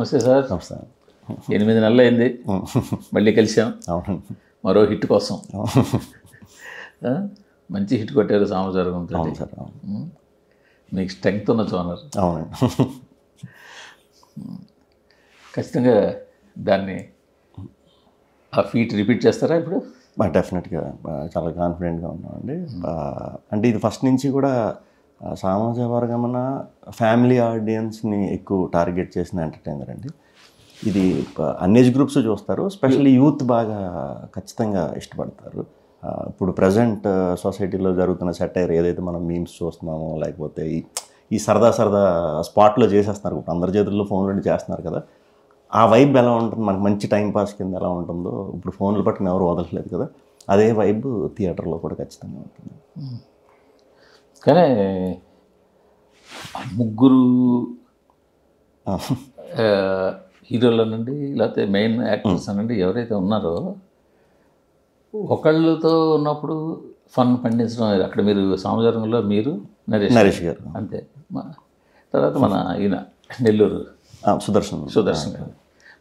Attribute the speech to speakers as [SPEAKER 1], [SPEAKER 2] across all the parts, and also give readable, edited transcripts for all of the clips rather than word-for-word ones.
[SPEAKER 1] నమస్తే సార్.
[SPEAKER 2] నమస్తే.
[SPEAKER 1] 8 నెలలు అయింది, మళ్ళీ కలిసాం.
[SPEAKER 2] అవును,
[SPEAKER 1] మరో హిట్ కోసం. మంచి హిట్ కొట్టారు సామజవర్గంతో.
[SPEAKER 2] అవును సార్.
[SPEAKER 1] మీకు స్ట్రెంగ్త్ ఉన్న జోనర్.
[SPEAKER 2] అవునండి.
[SPEAKER 1] ఖచ్చితంగా దాన్ని ఆ ఫీట్ రిపీట్ చేస్తారా ఇప్పుడు?
[SPEAKER 2] డెఫినెట్గా చాలా కాన్ఫిడెంట్గా ఉన్నామండి. అంటే ఇది ఫస్ట్ నుంచి కూడా సామాజిక వర్గమున ఫ్యామిలీ ఆడియన్స్ని ఎక్కువ టార్గెట్ చేసిన ఎంటర్టైనర్ అండి. ఇది అన్ని ఏజ్ గ్రూప్స్ చూస్తారు, స్పెషల్లీ యూత్ బాగా ఖచ్చితంగా ఇష్టపడతారు. ఇప్పుడు ప్రజెంట్ సొసైటీలో జరుగుతున్న సెటైర్ ఏదైతే మనం మీమ్స్ చూస్తున్నామో, లేకపోతే ఈ సరదా స్పాట్లో చేసేస్తున్నారు, ఇప్పుడు అందరి చేతుల్లో ఫోన్లు చేస్తున్నారు కదా, ఆ వైబ్ ఎలా ఉంటుంది, మనకు మంచి టైంపాస్ కింద ఎలా ఉంటుందో ఇప్పుడు ఫోన్లు పట్టుకుని ఎవరు వదలట్లేదు కదా, అదే వైబ్ థియేటర్లో కూడా ఖచ్చితంగా ఉంటుంది.
[SPEAKER 1] కానీ ముగ్గురు హీరోల నుండి లేకపోతే మెయిన్ యాక్టర్స్ అనండి ఎవరైతే ఉన్నారో ఒకళ్ళతో ఉన్నప్పుడు ఫన్ పండించడం, అక్కడ మీరు సామజవర్గంలో మీరు
[SPEAKER 2] నరేష్ గారు
[SPEAKER 1] అంతే. తర్వాత మన ఈయన నెల్లూరు సుదర్శన్ గారు.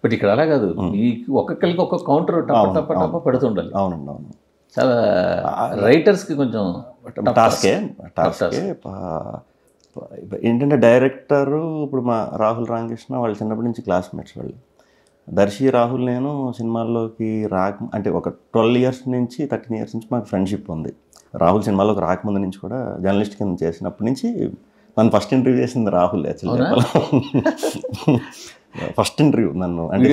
[SPEAKER 1] బట్ ఇక్కడ అలా కాదు, మీకు ఒక్కొక్కరికి ఒక్కొక్క కౌంటర్ టప్ప పెడుతుండాలి.
[SPEAKER 2] అవునండి, అవును.
[SPEAKER 1] చాలా రైటర్స్కి కొంచెం
[SPEAKER 2] టాస్కే. ఏంటంటే డైరెక్టరు ఇప్పుడు మా రాహుల్ రామకృష్ణ వాళ్ళు చిన్నప్పటి నుంచి క్లాస్మేట్స్. వాళ్ళు దర్శి రాహుల్ నేను సినిమాల్లోకి అంటే ఒక 12 years నుంచి 13 years నుంచి మాకు ఫ్రెండ్షిప్ ఉంది. రాహుల్ సినిమాలోకి రాకముందు నుంచి కూడా జర్నలిస్ట్ కింద చేసినప్పటి నుంచి నన్ను ఫస్ట్ ఇంటర్వ్యూ చేసింది రాహుల్. యాక్చువల్లీ ఫస్ట్ ఇంటర్వ్యూ నన్ను అంటే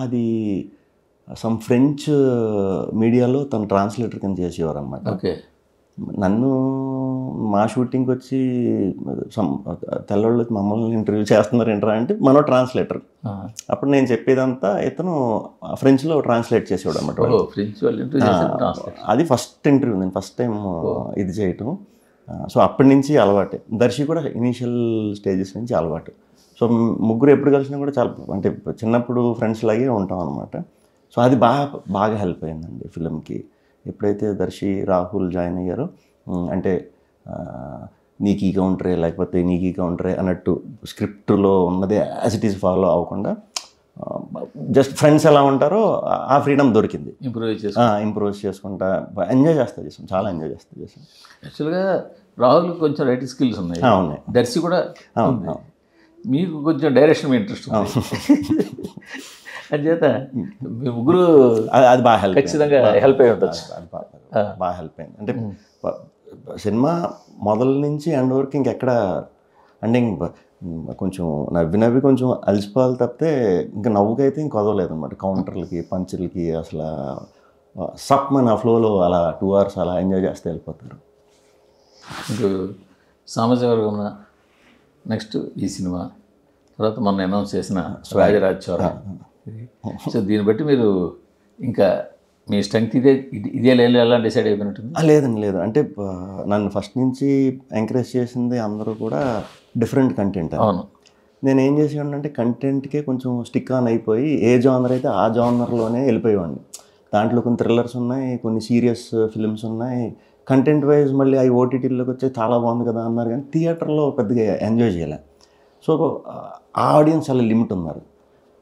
[SPEAKER 2] అది సమ్ ఫ్రెంచ్ మీడియాలో తను ట్రాన్స్లేటర్ కింద చేసేవారు అనమాట. నన్ను మా షూటింగ్కి వచ్చి తెల్లవాళ్ళు మమ్మల్ని ఇంటర్వ్యూ చేస్తున్నారు ఏంట్రా అంటే మనో ట్రాన్స్లేటర్. అప్పుడు నేను చెప్పేదంతా ఇతను ఫ్రెంచ్లో ట్రాన్స్లేట్ చేసేవాడు అనమాట. అది ఫస్ట్ ఇంటర్వ్యూ, నేను ఫస్ట్ టైం ఇది చేయటం. సో అప్పటి నుంచి అలవాటే. దర్శి కూడా ఇనీషియల్ స్టేజెస్ నుంచి అలవాటు. సో ముగ్గురు ఎప్పుడు కలిసినా కూడా చాలా అంటే చిన్నప్పుడు ఫ్రెండ్స్ లాగే ఉంటాం అనమాట. సో అది బాగా హెల్ప్ అయిందండి ఫిలింకి. ఎప్పుడైతే దర్శి రాహుల్ జాయిన్ అయ్యారో, అంటే నీకు ఈ కౌంటరే లేకపోతే నీకు ఈ కౌంటరే అన్నట్టు స్క్రిప్ట్లో ఉన్నదే యాజ్ ఇట్ ఈస్ ఫాలో అవ్వకుండా జస్ట్ ఫ్రెండ్స్ ఎలా ఉంటారో ఆ ఫ్రీడమ్ దొరికింది. ఇంప్రూవ్ చేసుకుంటా ఎంజాయ్ చేస్తాం, చాలా ఎంజాయ్ చేస్తాం.
[SPEAKER 1] యాక్చువల్గా రాహుల్ కొంచెం రైటింగ్ స్కిల్స్ ఉన్నాయి.
[SPEAKER 2] అవునాయి.
[SPEAKER 1] దర్శి కూడా మీకు కొంచెం డైరెక్షన్ ఇంట్రెస్ట్ అంచేత మీ ముగ్గురు
[SPEAKER 2] అది బాగా హెల్ప్,
[SPEAKER 1] ఖచ్చితంగా హెల్ప్ అయి ఉండొచ్చు.
[SPEAKER 2] అది బాగా హెల్ప్ అయింది. అంటే సినిమా మొదల నుంచి ఎండ్ వరకు ఇంకెక్కడ అంటే కొంచెం నవ్వి కొంచెం అలసిపోవాలి తప్పితే ఇంకా నవ్వుకైతే ఇంక వదవలేదు అనమాట. కౌంటర్లకి పంచులకి అసలు సప్మన్ ఆ ఫ్లోలో అలా 2 hours అలా ఎంజాయ్ చేస్తే వెళ్ళిపోతారు.
[SPEAKER 1] మీకు సామజవర్గం నెక్స్ట్ ఈ సినిమా తర్వాత మొన్న అనౌన్స్ చేసిన రాజరాజ్ చౌరా. సో దీన్ని బట్టి మీరు ఇంకా మీ స్ట్రెంగ్త్ ఇదే లైన్లో ఎలా డిసైడ్ అయిపోయినట్టుంది?
[SPEAKER 2] లేదండి, లేదు. అంటే నన్ను ఫస్ట్ నుంచి ఎంకరేజ్ చేసింది అందరూ కూడా డిఫరెంట్ కంటెంట్.
[SPEAKER 1] అవును.
[SPEAKER 2] నేను ఏం చేసేవాడిని అంటే కంటెంట్కే కొంచెం స్టిక్ ఆన్ అయిపోయి ఏ జానర్ అయితే ఆ జానర్లోనే వెళ్ళిపోయేవాడిని. దాంట్లో కొన్ని థ్రిల్లర్స్ ఉన్నాయి, కొన్ని సీరియస్ ఫిలిమ్స్ ఉన్నాయి. కంటెంట్ వైజ్ మళ్ళీ అవి ఓటీటీలోకి వచ్చి చాలా బాగుంది కదా అన్నారు, కానీ థియేటర్లో పెద్దగా ఎంజాయ్ చేయలే. సో ఆ ఆడియన్స్ చాలా లిమిట్ ఉన్నారు.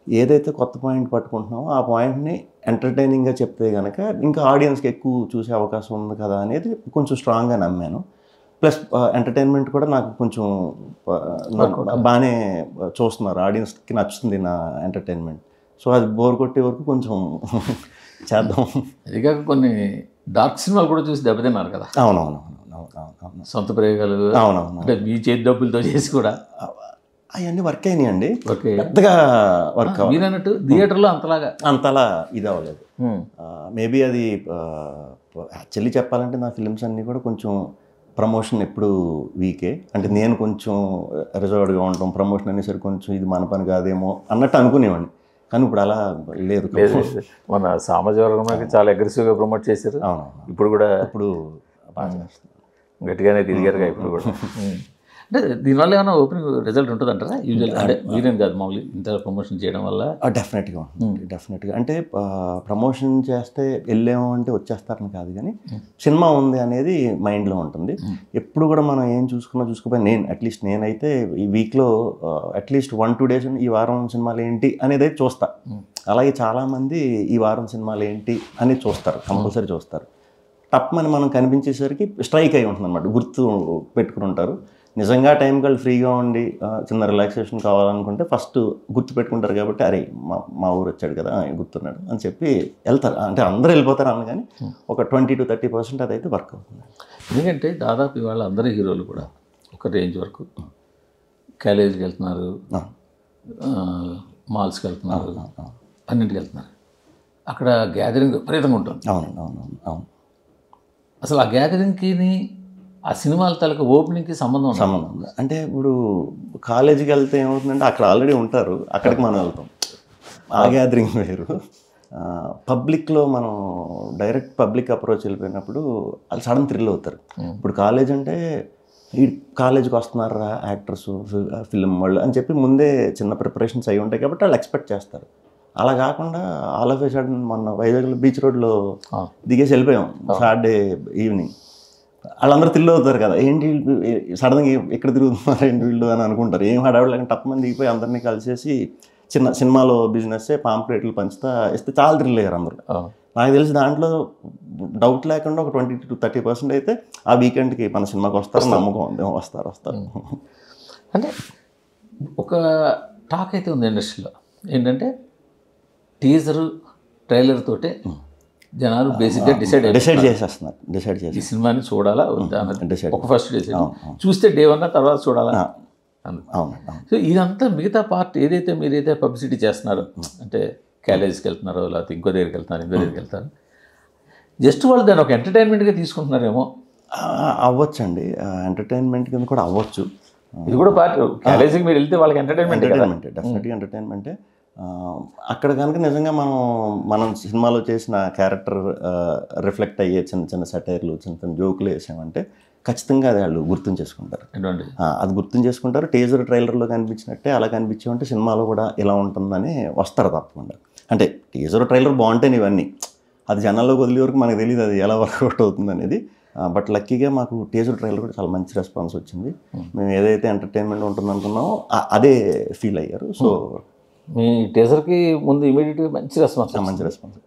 [SPEAKER 2] ఏదైతే కొత్త పాయింట్ పట్టుకుంటున్నామో ఆ పాయింట్ని ఎంటర్టైనింగ్గా చెప్తే కనుక ఇంకా ఆడియన్స్కి ఎక్కువ చూసే అవకాశం ఉంది కదా అనేది కొంచెం స్ట్రాంగ్గా నమ్మాను. ప్లస్ ఎంటర్టైన్మెంట్ కూడా నాకు కొంచెం బాగానే చూస్తున్నారు, ఆడియన్స్కి నచ్చుతుంది నా ఎంటర్టైన్మెంట్. సో అది బోర్ కొట్టే వరకు కొంచెం చేద్దాం.
[SPEAKER 1] అదిగాక కొన్ని డార్క్ సినిమాలు కూడా చూసి దెబ్బతిన్నారు కదా.
[SPEAKER 2] అవునవును.
[SPEAKER 1] సొంత ప్రయోగాలు.
[SPEAKER 2] అవునవును.
[SPEAKER 1] అంటే మీ చేతి డబ్బులతో చేసి కూడా
[SPEAKER 2] అవన్నీ వర్క్ అయినాయండి. పెద్దగా వర్క్
[SPEAKER 1] మీరన్నట్టు థియేటర్లో
[SPEAKER 2] అంతలా ఇది అవ్వలేదు. మేబీ అది యాక్చువల్లీ చెప్పాలంటే నా ఫిలిమ్స్ అన్నీ కూడా కొంచెం ప్రమోషన్ ఎప్పుడు వీకే. అంటే నేను కొంచెం రిజర్వ్డ్గా ఉంటాం, ప్రమోషన్ అనేసరికి కొంచెం ఇది మన పని కాదేమో అన్నట్టు అనుకునేవాడిని. కానీ ఇప్పుడు అలా లేదు.
[SPEAKER 1] మన సామజవర్గంకి చాలా అగ్రెసివ్గా ప్రమోట్ చేశారు. ఇప్పుడు కూడా
[SPEAKER 2] బాగా చేస్తారు,
[SPEAKER 1] గట్టిగానే తిరిగారుగా ఇప్పుడు కూడా. అంటే దీనివల్ల ఏమైనా ఓపెనింగ్ రిజల్ట్ ఉంటుందంటారా యూజువల్? అంటే మీరేం కాదు మామూలు ఇంత ప్రమోషన్ చేయడం వల్ల.
[SPEAKER 2] డెఫినెట్గా ఉంటుంది, డెఫినెట్గా. అంటే ప్రమోషన్ చేస్తే వెళ్ళాము అంటే వచ్చేస్తారని కాదు, కానీ సినిమా ఉంది అనేది మైండ్లో ఉంటుంది. ఎప్పుడు కూడా మనం ఏం చూసుకోపోయి అట్లీస్ట్ నేనైతే ఈ వీక్లో అట్లీస్ట్ 1-2 డేస్ ఈ వారం సినిమాలు ఏంటి అనేది చూస్తా. అలాగే చాలామంది ఈ వారం సినిమాలు ఏంటి అనేది చూస్తారు, కంపల్సరీ చూస్తారు. తప్పమని మనం కనిపించేసరికి స్ట్రైక్ అయి ఉంటుంది అనమాట, గుర్తు పెట్టుకుని ఉంటారు. నిజంగా టైం కళ్ళు ఫ్రీగా ఉండి చిన్న రిలాక్సేషన్ కావాలనుకుంటే ఫస్ట్ గుర్తు పెట్టుకుంటారు. కాబట్టి అరే మా ఊరు వచ్చాడు కదా గుర్తున్నాడు అని చెప్పి వెళ్తారు. అంటే అందరూ వెళ్ళిపోతారు అన్న, కానీ ఒక 20-30% అదైతే వర్క్ అవుతుంది.
[SPEAKER 1] ఎందుకంటే దాదాపు ఇవాళ అందరి హీరోలు కూడా ఒక రేంజ్ వరకు కాలేజీకి వెళ్తున్నారు, మాల్స్కి వెళ్తున్నారు, అన్నింటికి వెళ్తున్నారు. అక్కడ గ్యాదరింగ్ విపరీతంగా ఉంటుంది.
[SPEAKER 2] అవును.
[SPEAKER 1] అసలు ఆ గ్యాదరింగ్కి ఆ సినిమాల తలకు ఓపెనింగ్కి సంబంధం
[SPEAKER 2] ఉంది. అంటే ఇప్పుడు కాలేజీకి వెళ్తే ఏమవుతుందంటే అక్కడ ఆల్రెడీ ఉంటారు, అక్కడికి మనం వెళ్తాం, ఆ గ్యాదరింగ్ వేరు. పబ్లిక్లో మనం డైరెక్ట్ పబ్లిక్ అప్రోచ్ వెళ్ళిపోయినప్పుడు వాళ్ళు సడన్ థ్రిల్ అవుతారు. ఇప్పుడు కాలేజ్ అంటే ఈ కాలేజీకి వస్తున్నారా యాక్టర్స్, ఫిల్మ్ వాళ్ళు అని చెప్పి ముందే చిన్న ప్రిపరేషన్స్ అయి ఉంటాయి కాబట్టి వాళ్ళు ఎక్స్పెక్ట్ చేస్తారు. అలా కాకుండా ఆల్ ఆఫ్ ఏ సడన్ మొన్న వైజాగ్లో బీచ్ రోడ్లో దిగేసి వెళ్ళిపోయాం సాటర్డే ఈవినింగ్. వాళ్ళందరూ థ్రిల్ అవుతారు కదా, ఏంటి సడన్గా ఎక్కడ తిరుగుతున్నారు ఏంటి వీళ్ళు అని అనుకుంటారు. ఏం హడావిడి టప్పమని దిగిపోయి అందరినీ కలిసేసి చిన్న సినిమాలో బిజినెస్సే పాంప్లెట్లు పంచుతా ఇస్తే చాలా థ్రిల్ అయ్యారు అందరూ. నాకు తెలిసి దాంట్లో డౌట్ లేకుండా ఒక 20-30% అయితే ఆ వీకెండ్కి మన సినిమాకి వస్తారు, నమ్మకం ఉంది, వస్తారు.
[SPEAKER 1] అంటే ఒక టాక్ అయితే ఉంది ఇండస్ట్రీలో ఏంటంటే టీజరు ట్రైలర్ తోటే జనాలు బేసిక్గా డిసైడ్
[SPEAKER 2] చేసేస్తున్నారు.
[SPEAKER 1] ఈ సినిమాని చూడాలా వద్దా ఒక ఫస్ట్ డిసైడ్ చూస్తే డే 1 తర్వాత చూడాలా. సో ఇదంతా మిగతా పార్ట్ ఏదైతే మీరైతే పబ్లిసిటీ చేస్తున్నారో, అంటే కాలేజీకి వెళ్తున్నారో లేకపోతే ఇంకో దగ్గరికి వెళ్తారు, జస్ట్ వాళ్ళు దాన్ని ఒక ఎంటర్టైన్మెంట్గా తీసుకుంటున్నారేమో.
[SPEAKER 2] అవ్వచ్చండి, ఎంటర్టైన్మెంట్ కింద కూడా అవ్వచ్చు.
[SPEAKER 1] ఇది కూడా పార్ట్. కాలేజీకి మీరు వెళ్తే వాళ్ళకి ఎంటర్టైన్మెంట్
[SPEAKER 2] డెఫినెట్గా ఎంటర్టైన్మెంటే. అక్కడ కనుక నిజంగా మనం సినిమాలో చేసిన క్యారెక్టర్ రిఫ్లెక్ట్ అయ్యే చిన్న చిన్న సెటైర్లు, చిన్న చిన్న జోకులు వేసామంటే ఖచ్చితంగా అది వాళ్ళు గుర్తుంచేసుకుంటారు. అది గుర్తుంచేసుకుంటారు. టీజర్ ట్రైలర్లో కనిపించినట్టే అలా కనిపించామంటే సినిమాలో కూడా ఇలా ఉంటుందని వస్తారు తప్పకుండా. అంటే టీజర్ ట్రైలర్ బాగుంటేనే ఇవన్నీ, అది జనాల్లోకి వదిలే వరకు మనకు తెలియదు అది ఎలా వర్కౌట్ అవుతుంది అనేది. బట్ లక్కీగా మాకు టీజర్ ట్రైలర్ కూడా చాలా మంచి రెస్పాన్స్ వచ్చింది. మేము ఏదైతే ఎంటర్టైన్మెంట్ ఉంటుంది అనుకున్నామో అదే ఫీల్ అయ్యారు. సో
[SPEAKER 1] మీ టీజర్కి ముందు ఇమీడియట్గా మంచి రెస్పాన్స్,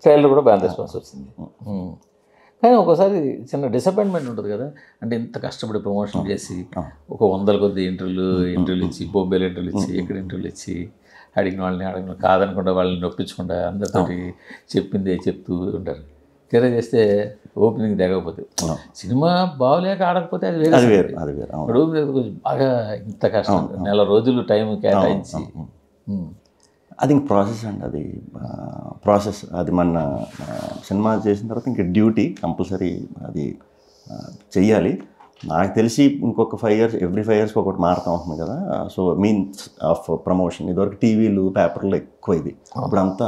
[SPEAKER 1] ట్రైలర్ కూడా బాగా రెస్పాన్స్ వచ్చింది. కానీ ఒకసారి చిన్న డిసప్పాయింట్మెంట్ ఉంటుంది కదా, అంటే ఇంత కష్టపడి ప్రమోషన్ చేసి ఒక 100 కొద్ది ఇంటర్వ్యూలు ఇచ్చి, బొబ్బేలు ఇంటర్వ్యూలు ఇచ్చి, ఎక్కడ ఇంటర్వ్యూలు ఇచ్చి, అడిగిన వాళ్ళని కాదనకుండా వాళ్ళని నొప్పించకుండా అందరితోటి చెప్పిందే చెప్తూ ఉంటారు. తీరా చేస్తే ఓపెనింగ్ దిగకపోతే, సినిమా బాగోలేక ఆడకపోతే అది వేరు. ఇప్పుడు కొంచెం బాగా ఇంత కష్టం, నెల రోజులు టైం కేటాయించి,
[SPEAKER 2] అది ఇంక ప్రాసెస్ అండి, అది ప్రాసెస్. అది మన సినిమా చేసిన తర్వాత ఇంక డ్యూటీ కంపల్సరీ అది చెయ్యాలి. నాకు తెలిసి ఇంకొక 5 years, ఎవ్రీ 5 years ఒకటి మారుతూ ఉంటుంది కదా. సో మీన్స్ ఆఫ్ ప్రమోషన్ ఇదివరకు టీవీలు, పేపర్లు ఎక్కువ, ఇది ఇప్పుడంతా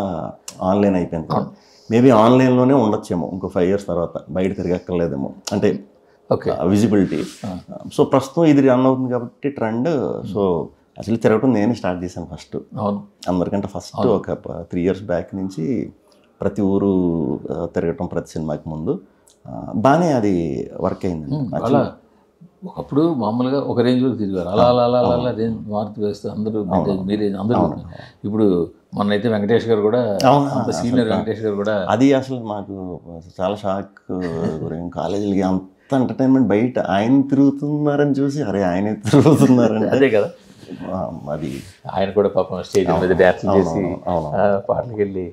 [SPEAKER 2] ఆన్లైన్ అయిపోయింది కదా. మేబీ ఆన్లైన్లోనే ఉండొచ్చేమో ఇంకో 5 years తర్వాత, బయట తిరగక్కర్లేదేమో, అంటే విజిబిలిటీ. సో ప్రస్తుతం ఇది రన్ అవుతుంది కాబట్టి ట్రెండ్. సో అసలు తిరగటం నేనే స్టార్ట్ చేశాను ఫస్ట్, అందరికంటే ఫస్ట్. ఒక 3 years బ్యాక్ నుంచి ప్రతి ఊరు తిరగటం, ప్రతి సినిమాకి ముందు బాగానే అది వర్క్ అయింది.
[SPEAKER 1] ఒకప్పుడు మామూలుగా ఒక రేంజ్లో తిరిగారు, అలా అలా అలా అలా రేంజ్ మార్పు వేస్తూ అందరూ మీరే అందరూ. ఇప్పుడు మొన్నైతే వెంకటేష్ గారు కూడా, అంత సీనియర్ వెంకటేష్ గారు కూడా,
[SPEAKER 2] అది అసలు మాకు చాలా షాక్. కాలేజీలకి అంత ఎంటర్టైన్మెంట్, బయట ఆయన తిరుగుతున్నారని చూసి అరే ఆయనే తిరుగుతున్నారని.
[SPEAKER 1] అదే కదా,
[SPEAKER 2] అది
[SPEAKER 1] ఆయన కూడా పాపం స్టేజ్ మీద డ్యాన్స్ చేసి పాటలకు వెళ్ళి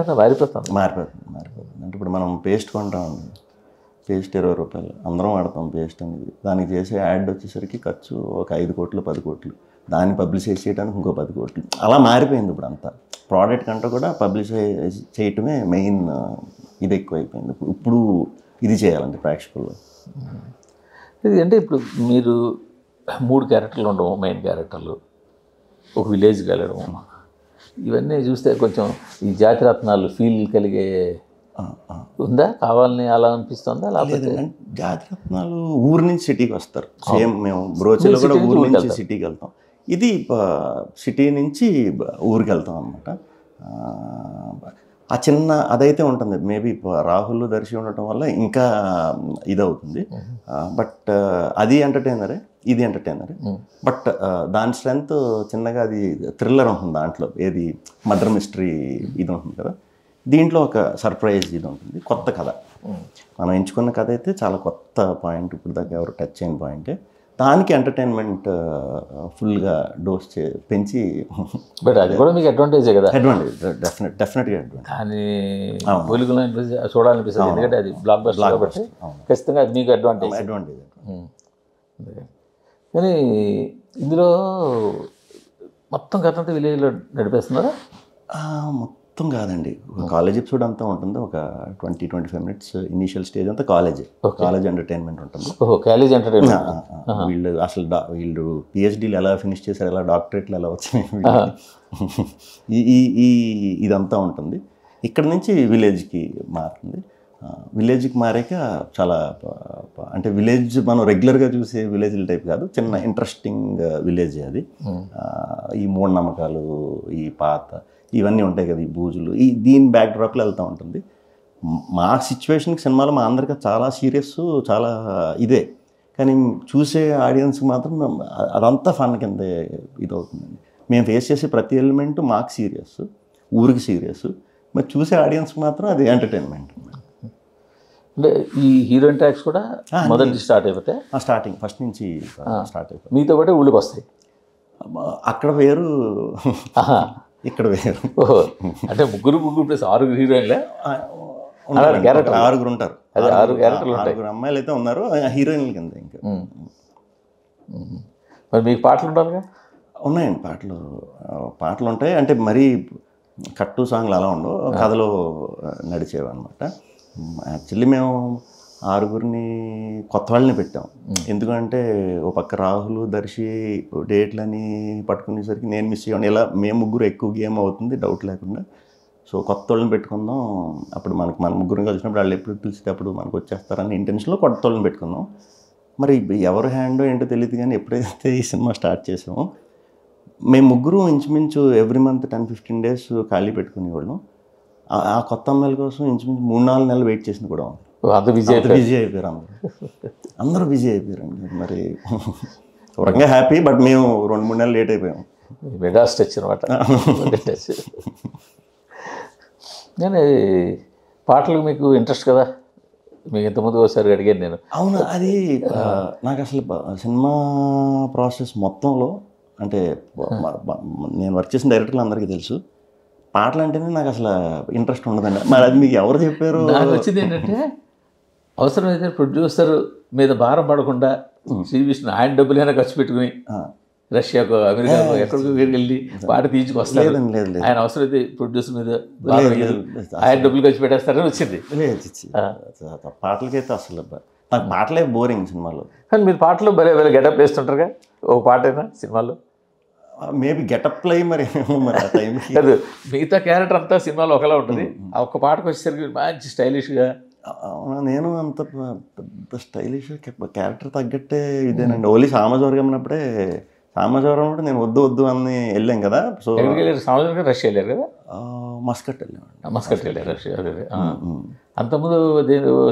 [SPEAKER 1] అంతా మారిపోతుంది.
[SPEAKER 2] అంటే ఇప్పుడు మనం పేస్ట్ కొంటాం, పేస్ట్ 20 రూపాయలు, అందరం వాడతాం పేస్ట్ అనేది. దానికి చేసే యాడ్ వచ్చేసరికి ఖర్చు ఒక 5 కోట్లు 10 కోట్లు, దాన్ని పబ్లిసైజ్ చేయడానికి ఇంకో 10 కోట్లు. అలా మారిపోయింది ఇప్పుడు అంతా. ప్రోడక్ట్ కంటే కూడా పబ్లిసైజ్ చేయటమే మెయిన్ ఇది ఎక్కువైపోయింది. ఇప్పుడు ఇది చేయాలంటే ప్రేక్షకుల్లో.
[SPEAKER 1] ఇది అంటే ఇప్పుడు మీరు 3 క్యారెక్టర్లు ఉండవు, మెయిన్ క్యారెక్టర్లు, ఒక విలేజ్కి వెళ్ళడం, ఇవన్నీ చూస్తే కొంచెం ఈ జాతిరత్నాలు ఫీల్ కలిగే ఉందా? కావాలని అలా అనిపిస్తుందా? లేకపోతే
[SPEAKER 2] లేదండి, జాతిరత్నాలు ఊరు నుంచి సిటీకి వస్తారు. సేమ్ మేము బ్రోచెల్లో కూడా ఊరు నుంచి సిటీకి వెళ్తాం. ఇది సిటీ నుంచి ఊరికి వెళ్తాం అనమాట. ఆ చిన్న అదైతే ఉంటుంది. మేబీ రాహుల్ దర్శి ఉండటం వల్ల ఇంకా ఇదవుతుంది. బట్ అది ఎంటర్టైనరే, ఇది ఎంటర్టైనరే. బట్ దాని స్ట్రెంత్ చిన్నగా అది థ్రిల్లర్ ఉంటుంది దాంట్లో. ఏది మర్డర్ మిస్టరీ ఇది ఉంటుంది కదా, దీంట్లో ఒక సర్ప్రైజ్ ఇది ఉంటుంది. కొత్త కథ మనం ఎంచుకున్న కథ అయితే చాలా కొత్త పాయింట్, ఇప్పుడు దాకా ఎవరు టచ్ చేయని పాయింటే. దానికి ఎంటర్టైన్మెంట్ ఫుల్గా డోస్ పెంచి.
[SPEAKER 1] బట్ అది కూడా మీకు అడ్వాంటేజే కదా.
[SPEAKER 2] అడ్వాంటేజ్, డెఫినెట్గా అడ్వాంటేజ్.
[SPEAKER 1] కానీ పోలికలో చూడాలనిపిస్తుంది, ఎందుకంటే అది బ్లాక్ బస్టర్ కాబట్టి ఖచ్చితంగా అది మీకు అడ్వాంటేజ్. కానీ ఇందులో మొత్తం కథ అంతా విలేజ్లో నడిపేస్తున్నారా?
[SPEAKER 2] మొత్తం కాదండి, కాలేజ్ ఎపిసోడ్ అంతా ఉంటుంది. ఒక 20-25 మినిట్స్ ఇనీషియల్ స్టేజ్ అంతా కాలేజ్ ఎంటర్టైన్మెంట్ ఉంటుంది.
[SPEAKER 1] College entertainment.
[SPEAKER 2] వీళ్ళు అసలు వీళ్ళు పిహెచ్డీలు ఎలా ఫినిష్ చేశారు, ఎలా డాక్టరేట్లు ఎలా వచ్చినాయి, ఇదంతా ఉంటుంది. ఇక్కడ నుంచి విలేజ్కి మారుతుంది. విలేజ్కి మారాక చాలా అంటే విలేజ్ మనం రెగ్యులర్గా చూసే విలేజ్ టైప్ కాదు, చిన్న ఇంట్రెస్టింగ్ విలేజ్ అది. ఈ మూఢనమ్మకాలు, ఈ పాత ఇవన్నీ ఉంటాయి కదా, ఈ బూజులు, దీని బ్యాక్డ్రాప్లో వెళ్తూ ఉంటుంది. మా సిచ్యువేషన్కి సినిమాలో మా అందరికీ చాలా సీరియస్, చాలా ఇదే. కానీ చూసే ఆడియన్స్కి మాత్రం అదంతా ఫన్ కింద ఇదవుతుందండి. మేము ఫేస్ చేసే ప్రతి ఎలిమెంట్ మాకు సీరియస్, ఊరికి సీరియస్, మరి చూసే ఆడియన్స్కి మాత్రం అది ఎంటర్టైన్మెంట్.
[SPEAKER 1] అంటే ఈ హీరోయిన్ ట్రాక్స్ కూడా మొదటి స్టార్ట్ అయిపోతే
[SPEAKER 2] స్టార్టింగ్ ఫస్ట్ నుంచి స్టార్ట్ అయిపోతాయి.
[SPEAKER 1] మీతో పాటే ఊళ్ళకి వస్తాయి.
[SPEAKER 2] అక్కడ వేరు, ఇక్కడ వేరు.
[SPEAKER 1] అంటే ముగ్గురు ప్లస్ 6 హీరోయిన్లే,
[SPEAKER 2] 6 ఉంటారు.
[SPEAKER 1] అదే 6 క్యారెక్టర్లు ఉంటాయి.
[SPEAKER 2] 6 అమ్మాయిలు అయితే ఉన్నారు, హీరోయిన్ల కింద ఇంకా.
[SPEAKER 1] మరి మీకు పాటలు ఉండాలిగా?
[SPEAKER 2] ఉన్నాయండి, పాటలు ఉంటాయి. అంటే మరీ కట్టు సాంగ్లు అలా ఉండవు, కథలో నడిచేవి అనమాట. యాక్చువల్లీ మేము 6 కొత్త వాళ్ళని పెట్టాం. ఎందుకంటే ఓ పక్క రాహుల్ దర్శి డేట్లని పట్టుకునేసరికి నేను మిస్ అయ్యాను. ఇలా మేము ముగ్గురు ఎక్కువ గేమ్ అవుతుంది డౌట్ లేకుండా. సో కొత్త వాళ్ళని పెట్టుకుందాం, అప్పుడు మన ముగ్గురు కలిసినప్పుడు వాళ్ళు ఎప్పుడు పిలిస్తే అప్పుడు మనకు వచ్చేస్తారని ఇంటెన్షన్లో కొత్త వాళ్ళని పెట్టుకుందాం. మరి ఎవరు హ్యాండో ఏంటో తెలియదు, కానీ ఎప్పుడైతే ఈ సినిమా స్టార్ట్ చేసామో మేము ముగ్గురు ఇంచుమించు ఎవ్రీ మంత్ 10-15 డేస్ ఖాళీ పెట్టుకునేవాళ్ళం. ఆ కొత్త అమ్మాయిల కోసం ఇంచుమించు 3-4 నెలలు వెయిట్ చేసింది కూడా.
[SPEAKER 1] అంత బిజీ
[SPEAKER 2] అయిపోయారు అందరూ బిజీ అయిపోయారండి. మరి ఒక రకంగా హ్యాపీ, బట్ మేము 2-3 నెలలు లేట్ అయిపోయాం.
[SPEAKER 1] మెగాస్ టచ్ అనమాట. నేను పాటలు మీకు ఇంట్రెస్ట్ కదా, మీకు ఇంతకుముందు ఒకసారి అడిగాను నేను.
[SPEAKER 2] అవును, అది నాకు అసలు సినిమా ప్రాసెస్ మొత్తంలో అంటే నేను వర్క్ చేసిన డైరెక్టర్లు అందరికీ తెలుసు, పాటలు అంటేనే నాకు అసలు ఇంట్రెస్ట్ ఉండదండి. మరి అది మీకు ఎవరు చెప్పారు?
[SPEAKER 1] నాకు వచ్చింది ఏంటంటే, అవసరమైతే ప్రొడ్యూసర్ మీద భారం పడకుండా శ్రీ విష్ణు ఆయన డబ్బులైనా ఖర్చు పెట్టుకుని రష్యాకు, అమెరికాకు, ఎక్కడికో వెళ్ళి పాట తీయించుకొస్తారు. ఆయన అవసరమైతే ప్రొడ్యూసర్ మీద ఆయన డబ్బులు ఖర్చు పెట్టేస్తారని వచ్చింది.
[SPEAKER 2] పాటలకైతే అసలు నాకు పాటలే బోరింగ్ సినిమాలో.
[SPEAKER 1] కానీ మీరు పాటలు భలే గెటప్ వేస్తుంటారుగా, ఓ పాట అయినా సినిమాలో.
[SPEAKER 2] మేబీ గెటప్లో మరి ఆ టైంకి
[SPEAKER 1] కాదు, మిగతా క్యారెక్టర్ అంతా సినిమాలో ఒకలా ఉంటుంది, ఆ ఒక్క పాటకు వచ్చేసరికి మంచి స్టైలిష్గా.
[SPEAKER 2] నేను అంత పెద్ద స్టైలిష్ క్యారెక్టర్ తగ్గట్టే ఇదేనండి. ఓన్లీ సామజవర్గం అన్నప్పుడే, సామజవరం అంటే నేను వద్దు అని వెళ్ళాం కదా. సో
[SPEAKER 1] సామజవర్గం రష్యా వెళ్ళారు కదా,
[SPEAKER 2] మస్కట్ వెళ్ళామండి.
[SPEAKER 1] మస్కట్ వెళ్ళారు రష్యా. అంతకుముందు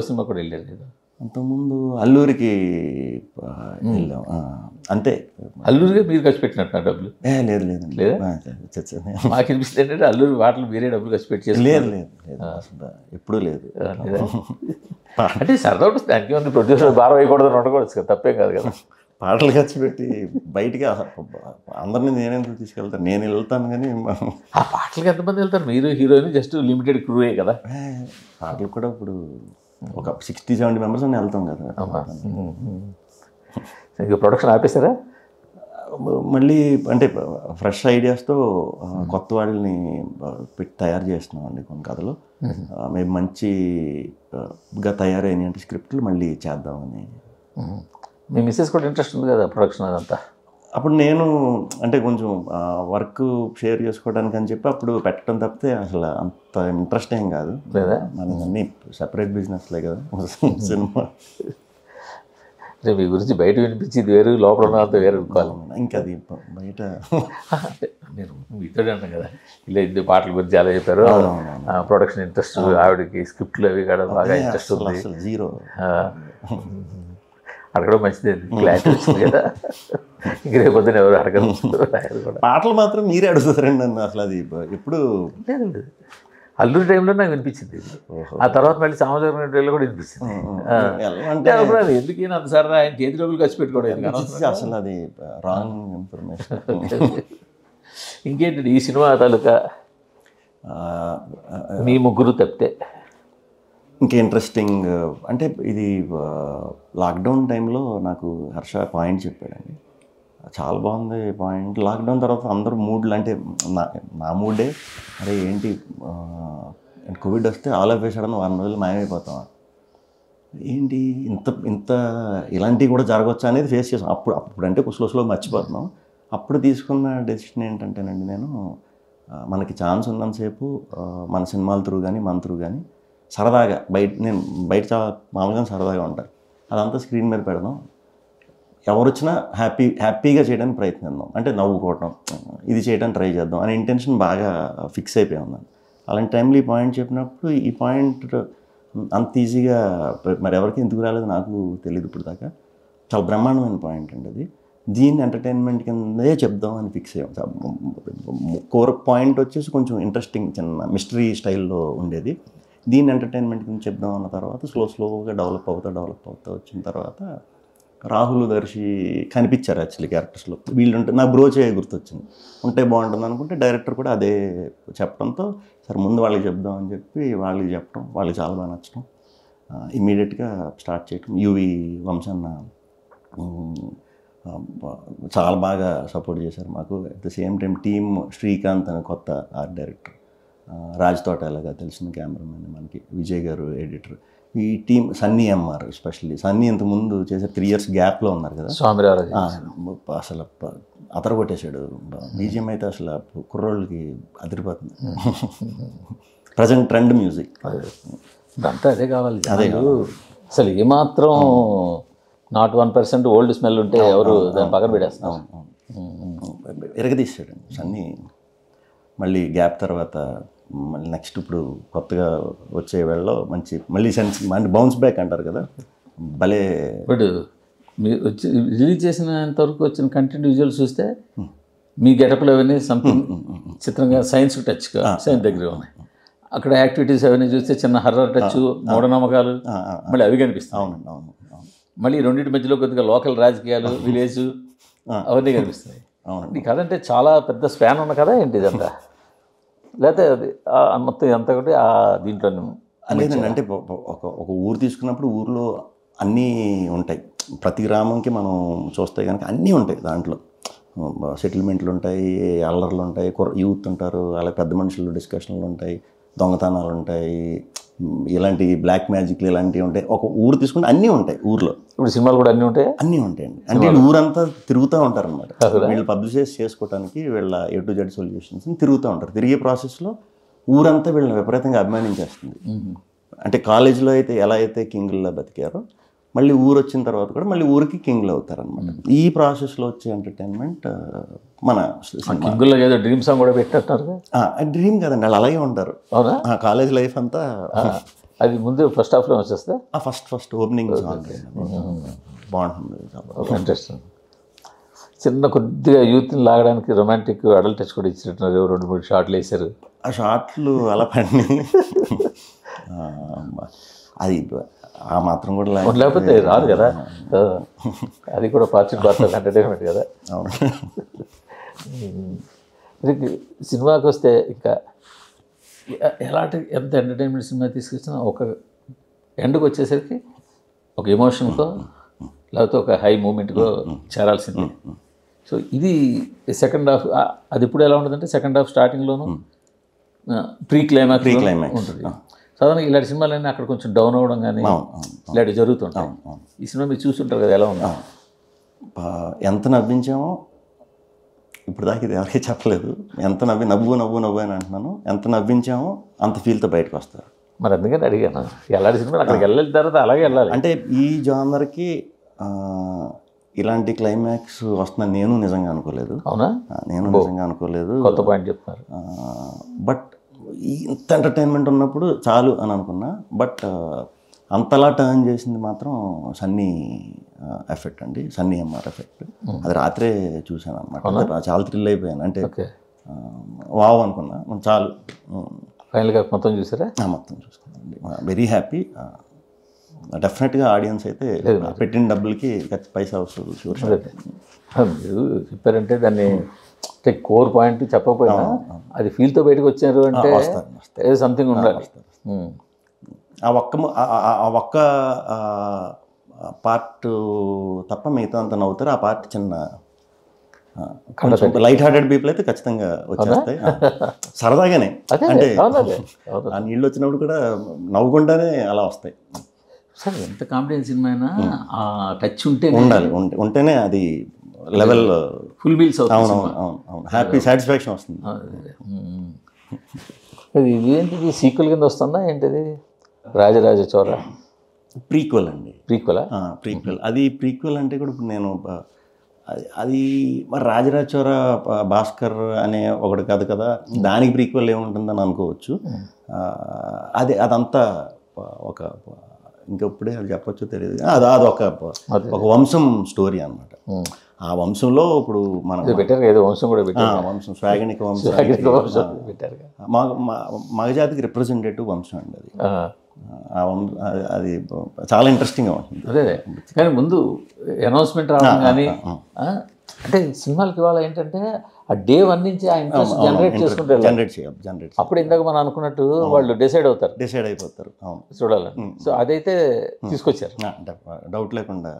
[SPEAKER 1] సినిమా కూడా వెళ్ళారు కదా.
[SPEAKER 2] అంతకుముందు అల్లూరికి వెళ్ళాం అంతే.
[SPEAKER 1] అల్లూరిగా మీరు ఖర్చు పెట్టినట్టు డబ్బులు?
[SPEAKER 2] లేదండి,
[SPEAKER 1] మాకు అనిపిస్తుంది ఏంటంటే అల్లూరి వాటిలో మీరే డబ్బులు ఖర్చు పెట్టి
[SPEAKER 2] లేదు ఎప్పుడూ లేదు.
[SPEAKER 1] అంటే సరదా ఉంటుంది, దానికి ఉంది. ప్రొడ్యూసర్ భారం వేయకూడదు ఉండకూడదు కదా, తప్పేం కాదు కదా.
[SPEAKER 2] పాటలు ఖర్చు పెట్టి బయటికి అందరినీ నేనెందుకు తీసుకెళ్తాను, నేను వెళ్తాను. కానీ
[SPEAKER 1] ఆ పాటలకి ఎంతమంది వెళ్తారు? మీరు హీరోయిన్ జస్ట్ లిమిటెడ్ క్రూయే కదా.
[SPEAKER 2] పాటలు కూడా ఇప్పుడు ఒక 60-70 మెంబర్స్ అని వెళ్తాం కదా.
[SPEAKER 1] ఇక ప్రొడక్షన్ ఆపేసారా?
[SPEAKER 2] మళ్ళీ అంటే ఫ్రెష్ ఐడియాస్తో కొత్త వాళ్ళని పెట్టి తయారు చేస్తున్నామండి కొన్ని కథలు. మేము మంచిగా తయారైన అంటే స్క్రిప్ట్లు మళ్ళీ చేద్దామని.
[SPEAKER 1] మీ మిస్సెస్ కూడా ఇంట్రెస్ట్ ఉంది కదా ప్రొడక్షన్ అదంతా?
[SPEAKER 2] అప్పుడు నేను అంటే కొంచెం వర్క్ షేర్ చేసుకోవడానికి అని చెప్పి అప్పుడు పెట్టడం తప్పితే అసలు అంత ఇంట్రెస్ట్ ఏం కాదు
[SPEAKER 1] లేదా
[SPEAKER 2] మనం అన్నీ సెపరేట్ బిజినెస్లే కదా సినిమా.
[SPEAKER 1] అంటే మీ గురించి బయట వినిపించింది వేరు, లోపల ఉన్నంత వేరు అనుకోవాలి.
[SPEAKER 2] ఇంకా అది బయట
[SPEAKER 1] అంటే నేను ఇతడే అంటాం కదా, ఇలా ఇద్దరు పాటల గురించి చాలా చెప్పారు, ప్రొడక్షన్ ఇంట్రెస్ట్, ఆవిడకి స్క్రిప్ట్లు అవి కూడా బాగా ఇంట్రెస్ట్ ఉంది.
[SPEAKER 2] అసలు జీరో.
[SPEAKER 1] అడగడం మంచిదే, క్లారిటీ వచ్చింది కదా. ఇంక రేపు పొద్దున ఎవరు అడగరు కూడా.
[SPEAKER 2] పాటలు మాత్రం మీరే అడుగుతారండి నన్ను. అసలు అది ఎప్పుడు
[SPEAKER 1] అల్లూరి టైంలో నాకు వినిపించింది, ఆ తర్వాత మళ్ళీ సామాజిక టైంలో కూడా వినిపించింది. అంటే ఎందుకు అంత సరే ఆయన చేతి డబ్బులు ఖర్చు పెట్టుకోవడం
[SPEAKER 2] అసలు అది రాంగ్ ఇన్ఫర్మేషన్.
[SPEAKER 1] ఇంకేంటి ఈ సినిమా తాలూకా మీ ముగ్గురు తప్పితే
[SPEAKER 2] ఇంకా ఇంట్రెస్టింగ్ అంటే ఇది లాక్డౌన్ టైంలో నాకు హర్ష పాయింట్ చెప్పాడండి, చాలా బాగుంది పాయింట్. లాక్డౌన్ తర్వాత అందరూ మూడ్లు అంటే నా మూడే, అరే ఏంటి కోవిడ్ వస్తే ఆల్ ఆఫ్ వేసాడని 1 రోజులు మాయమైపోతాం, ఏంటి ఇంత ఇలాంటివి కూడా జరగవచ్చు అనేది ఫేస్ చేసాం. అప్పుడంటే స్లో మర్చిపోతున్నాం. అప్పుడు తీసుకున్న డెసిషన్ ఏంటంటేనండి, నేను మనకి ఛాన్స్ ఉన్నంతసేపు మన సినిమాల త్రూ కానీ మన త్రూ కానీ సరదాగా నేను బయట చాలా మామూలుగా సరదాగా ఉంటాను, అదంతా స్క్రీన్ మీద పెడదాం, ఎవరు వచ్చినా హ్యాపీగా చేయడానికి ప్రయత్నిద్దాం, అంటే నవ్వుకోవటం, ఇది చేయడానికి ట్రై చేద్దాం అనే ఇంటెన్షన్ బాగా ఫిక్స్ అయిపోయి ఉన్నాను. అలాంటి టైంలో ఈ పాయింట్ చెప్పినప్పుడు ఈ పాయింట్ అంత ఈజీగా మరి ఎవరికి ఎందుకు రాలేదు నాకు తెలియదు ఇప్పుడు దాకా. చాలా బ్రహ్మాండమైన పాయింట్ అండి అది. దీన్ని ఎంటర్టైన్మెంట్ కిందే చెప్దాం అని ఫిక్స్ అయ్యాం. కోర్ పాయింట్ వచ్చేసి కొంచెం ఇంట్రెస్టింగ్ చిన్న మిస్టరీ స్టైల్లో ఉండేది. దీన్ని ఎంటర్టైన్మెంట్ కింద చెప్దాం అన్న తర్వాత స్లోగా డెవలప్ అవుతా వచ్చిన తర్వాత రాహుల్ దర్శి కనిపించారు యాక్చువల్లీ క్యారెక్టర్స్లో. వీళ్ళుంటే నాకు బ్రోచే గుర్తొచ్చింది, ఉంటే బాగుంటుంది అనుకుంటే డైరెక్టర్ కూడా అదే చెప్పడంతో సరే ముందు వాళ్ళకి చెప్దాం అని చెప్పి వాళ్ళకి చెప్పడం, వాళ్ళకి చాలా బాగా నచ్చడం, ఇమ్మీడియట్గా స్టార్ట్ చేయటం. యువి వంశన్న చాలా బాగా సపోర్ట్ చేశారు మాకు. At the same time team Srikanth అనే కొత్త ఆర్ట్ డైరెక్టర్, రాజ్ తోటలాగా తెలిసిన కెమెరామెన్ మనకి, విజయ్ గారు ఎడిటర్, ఈ team Sunny MR especially. Sunny ఇంతకుముందు చేసే 3 years గ్యాప్లో ఉన్నారు కదా, అసలు అతర కొట్టేశాడు. బీజిఎం అయితే అసలు కుర్రోళ్ళకి అదిరిపోతుంది. ప్రజెంట్ ట్రెండ్ మ్యూజిక్
[SPEAKER 1] అంతా అదే కావాలి. అసలు ఏమాత్రం నాట్ 1% ఓల్డ్ స్మెల్ ఉంటే ఎవరు దాన్ని పక్కన పెట్టేస్తాం.
[SPEAKER 2] ఎరగదీశాడు సన్నీ. మళ్ళీ గ్యాప్ తర్వాత మళ్ళీ నెక్స్ట్ ఇప్పుడు కొత్తగా వచ్చే వేళలో మళ్ళీ సెన్స్ అంటే బౌన్స్ బ్యాక్ అంటారు కదా, భలే.
[SPEAKER 1] బట్ మీరు వచ్చి రిలీజ్ చేసినంతవరకు వచ్చిన కంటెంట్ విజువల్ చూస్తే మీ గెటప్లు అవన్నీ సంథింగ్ చిత్రంగా సైన్స్ టచ్గా సైన్స్ దగ్గర ఉన్నాయి. అక్కడ యాక్టివిటీస్ అవన్నీ చూస్తే చిన్న హర్రర్ టచ్, మూఢనమ్మకాలు మళ్ళీ అవి కనిపిస్తాయి.
[SPEAKER 2] అవును.
[SPEAKER 1] మళ్ళీ రెండింటి మధ్యలో కొద్దిగా లోకల్ రాజకీయాలు, విలేజ్ అవన్నీ కనిపిస్తాయి. ఈ కథ అంటే చాలా పెద్ద స్పాన్ ఉన్న కదా ఏంటి ఇదంతా, లేకపోతే అది మొత్తం ఎంత ఒకటి దీంట్లో
[SPEAKER 2] లేదండి. అంటే ఒక ఊరు తీసుకున్నప్పుడు ఊరిలో అన్నీ ఉంటాయి. ప్రతి గ్రామంకి మనం చూస్తే కనుక అన్నీ ఉంటాయి. దాంట్లో సెటిల్మెంట్లు ఉంటాయి, అల్లర్లు ఉంటాయి, యూత్ ఉంటారు, అలాగే పెద్ద మనుషులు డిస్కషన్లు ఉంటాయి, దొంగతనాలు ఉంటాయి, ఇలాంటి బ్లాక్ మ్యాజిక్లు ఇలాంటివి ఉంటాయి. ఒక ఊరు తీసుకుంటే అన్నీ ఉంటాయి ఊర్లో.
[SPEAKER 1] ఇప్పుడు సినిమాలు కూడా అన్నీ ఉంటాయి.
[SPEAKER 2] అన్నీ ఉంటాయండి. అంటే వీళ్ళు ఊరంతా తిరుగుతూ ఉంటారు అనమాట. వీళ్ళు పబ్లిసైజ్ చేసుకోవడానికి వీళ్ళ A to Z సొల్యూషన్స్ తిరుగుతూ ఉంటారు. తిరిగే ప్రాసెస్లో ఊరంతా వీళ్ళని విపరీతంగా అభిమానించేస్తుంది. అంటే కాలేజీలో అయితే ఎలా అయితే కింగ్లా బతికారో మళ్ళీ ఊరు వచ్చిన తర్వాత కూడా మళ్ళీ ఊరికి కింగ్లు అవుతారనమాట. ఈ ప్రాసెస్లో వచ్చే ఎంటర్టైన్మెంట్ మన
[SPEAKER 1] కింగుల్లో ఏదో డ్రీమ్ సాంగ్ కూడా పెట్టారు.
[SPEAKER 2] డ్రీమ్ కదండి, వాళ్ళు అలాగే ఉంటారు.
[SPEAKER 1] అవునా?
[SPEAKER 2] కాలేజ్ లైఫ్ అంతా
[SPEAKER 1] అది ముందు ఫస్ట్ హాఫ్లో వచ్చేస్తే
[SPEAKER 2] ఫస్ట్ ఓపెనింగ్ సాంగ్ బాగుంటుంది.
[SPEAKER 1] ఇంట్రెస్టింగ్. చిన్న కొద్దిగా యూత్ని లాగడానికి రొమాంటిక్ అడల్ట్ టచ్ కూడా ఇచ్చినట్టున్నారు. 2-3 షాట్లు వేశారు.
[SPEAKER 2] ఆ షాట్లు అలా పడి అది ఆ మాత్రం కూడా
[SPEAKER 1] లేకపోతే రాదు కదా. అది కూడా పార్ట్ ఆఫ్ ఎంటర్టైన్మెంట్ కదా.
[SPEAKER 2] అవును.
[SPEAKER 1] సినిమాకి వస్తే ఇంకా ఎంత ఎంటర్టైన్మెంట్ సినిమా తీసుకొచ్చినా ఒక ఎండ్కి వచ్చేసరికి ఒక ఎమోషన్కో లేకపోతే ఒక హై మూమెంట్కో చేరాల్సిందే. సో ఇది సెకండ్ హాఫ్. అది ఇప్పుడు ఎలా ఉంటుందంటే సెకండ్ హాఫ్ స్టార్టింగ్లోనూ ప్రీ క్లైమాక్స్ ఉంటుంది. సాధారణంగా ఇలాంటి సినిమాలన్నీ అక్కడ కొంచెం డౌన్ అవ్వడం కానీ ఇలాంటివి జరుగుతుంటాయి. ఈ సినిమా మీరు చూస్తుంటారు కదా, ఎలా ఉంది?
[SPEAKER 2] ఎంత నవ్వించామో ఇప్పుడు దాకా ఇది ఎవరికీ చెప్పలేదు. ఎంత నవ్వు అని అంటున్నాను. ఎంత నవ్వించామో అంత ఫీల్తో బయటకు వస్తారు.
[SPEAKER 1] మరి అందుకని అడిగాను, ఎలాంటి సినిమా అక్కడికి వెళ్ళిన తర్వాత అలాగే వెళ్ళాలి.
[SPEAKER 2] అంటే ఈ జానర్కి ఇలాంటి క్లైమాక్స్ వస్తుందని నేను నిజంగా అనుకోలేదు.
[SPEAKER 1] అవునా?
[SPEAKER 2] నేను నిజంగా అనుకోలేదు.
[SPEAKER 1] కొత్త పాయింట్ చెప్తున్నారు.
[SPEAKER 2] బట్ ఇంత ఎంటర్టైన్మెంట్ ఉన్నప్పుడు చాలు అని అనుకున్నా. బట్ అంతలా టర్న్ చేసింది మాత్రం సన్నీ ఎఫెక్ట్ అండి, సన్నీ ఎంఆర్ ఎఫెక్ట్. అది రాత్రే చూశాను అనమాట. చాలా థ్రిల్ అయిపోయాను. అంటే వావ్ అనుకున్నా. చాలు.
[SPEAKER 1] ఫైనల్గా మొత్తం చూసారా?
[SPEAKER 2] మొత్తం చూసుకున్నానండి. Very happy. డెఫినెట్గా ఆడియన్స్ అయితే పెట్టిన డబ్బులకి పైసా వస్తుంది. షూర్.
[SPEAKER 1] మీరు చెప్పారంటే దాన్ని కోర్ పాయింట్ చెప్పకపోయినా అది ఫీల్తో బయటకు వచ్చారు అంటే ఏదో సంథింగ్ ఉండాలి.
[SPEAKER 2] ఆ ఒక్క పార్ట్ తప్ప మిగతా అంతా నవ్వుతారు. ఆ పార్ట్ చిన్న లైట్ హార్టెడ్ పీపుల్ అయితే ఖచ్చితంగా వచ్చేస్తాయి. సరదాగానే. అంటే ఆ నీళ్ళు వచ్చినప్పుడు కూడా నవ్వుకుంటానే అలా వస్తాయి.
[SPEAKER 1] సార్ ఎంత కామెడీ సినిమా అయినా ఆ టచ్ ఉంటే
[SPEAKER 2] ఉండాలి. ఉంటేనే అది లెవెల్
[SPEAKER 1] ఫుల్ బిల్స్ అవుతుంది.
[SPEAKER 2] అవును, హ్యాపీ సాటిస్ఫాక్షన్ వస్తుంది.
[SPEAKER 1] ఇది ఏంటిది సీక్వెల్ కింద వస్తుందా ఏంటిది? రాజరాజ చోర
[SPEAKER 2] ప్రీక్వెల్ అండి.
[SPEAKER 1] ప్రీక్వెలా?
[SPEAKER 2] ప్రీక్వెల్. అది ప్రీక్వెల్ అంటే కూడా ఇప్పుడు నేను అది మరి రాజరాజ చోర భాస్కర్ అనే ఒకటి కాదు కదా, దానికి ప్రీక్వెల్ ఏముంటుందని అనుకోవచ్చు. అదంతా ఒక ఇంకప్పుడే అది చెప్పొచ్చో తెలియదు. అదొక వంశం స్టోరీ అనమాట. ఆ వంశంలో ఇప్పుడు మనం
[SPEAKER 1] పెట్టారు ఏదో వంశం కూడా పెట్టారు.
[SPEAKER 2] వంశం స్వాగనిక వంశం
[SPEAKER 1] పెట్టారు.
[SPEAKER 2] మగజాతికి రిప్రజెంటేటివ్ వంశం అండి అది. అది చాలా ఇంట్రెస్టింగ్గా ఉంటుంది.
[SPEAKER 1] అదే కానీ ముందు అనౌన్స్మెంట్ రావడం కానీ అంటే సినిమాలకి ఇవాళ ఏంటంటే ఆ డే వన్ నుంచి ఆ ఇంట్రెస్ట్ జనరేట్ చేసుకుంటారు. అప్పుడు ఇందాక మనం అనుకున్నట్టు వాళ్ళు డిసైడ్
[SPEAKER 2] అయిపోతారు
[SPEAKER 1] చూడాలని. సో అదైతే తీసుకొచ్చారు,
[SPEAKER 2] డౌట్ లేకుండా.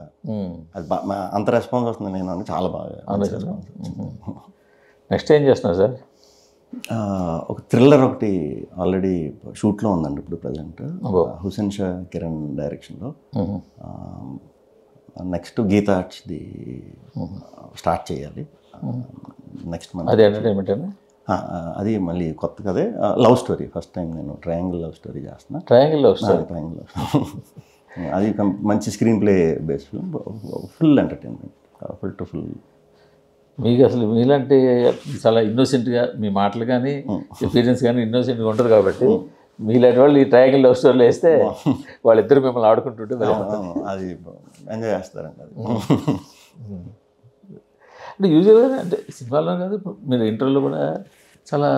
[SPEAKER 2] అది అంత రెస్పాన్స్ వస్తుంది. నేను చాలా బాగా.
[SPEAKER 1] నెక్స్ట్ ఏం చేస్తున్నారు సార్?
[SPEAKER 2] ఒక థ్రిల్లర్ ఒకటి ఆల్రెడీ షూట్లో ఉందండి ఇప్పుడు ప్రజెంట్. హుసేన్ షా కిరణ్ డైరెక్షన్లో. నెక్స్ట్ గీతా ఆర్ట్స్ది స్టార్ట్ చేయాలి నెక్స్ట్ మంత్.
[SPEAKER 1] అది ఎంటర్టైన్మెంట్ అండి.
[SPEAKER 2] అది మళ్ళీ కొత్త కదే, లవ్ స్టోరీ. ఫస్ట్ టైం నేను ట్రయాంగిల్ లవ్ స్టోరీ చేస్తున్నా.
[SPEAKER 1] Triangle love story.
[SPEAKER 2] అది మంచి screen play base film. Full entertainment, full to full.
[SPEAKER 1] మీకు అసలు మీలాంటి చాలా ఇన్నోసెంట్గా మీ మాటలు కానీ ఎక్స్పీరియన్స్ కానీ ఇన్నోసెంట్గా ఉంటుంది కాబట్టి మీలాంటి వాళ్ళు ఈ ట్రయాంగిల్ లవ్ స్టోరీలో వేస్తే వాళ్ళిద్దరు మిమ్మల్ని ఆడుకుంటుంటే
[SPEAKER 2] అది ఎంజాయ్ చేస్తారండి. అది
[SPEAKER 1] అంటే యూజువల్గా అంటే సినిమాలో కాదు, మీరు ఇంటర్వ్యూలో కూడా చాలా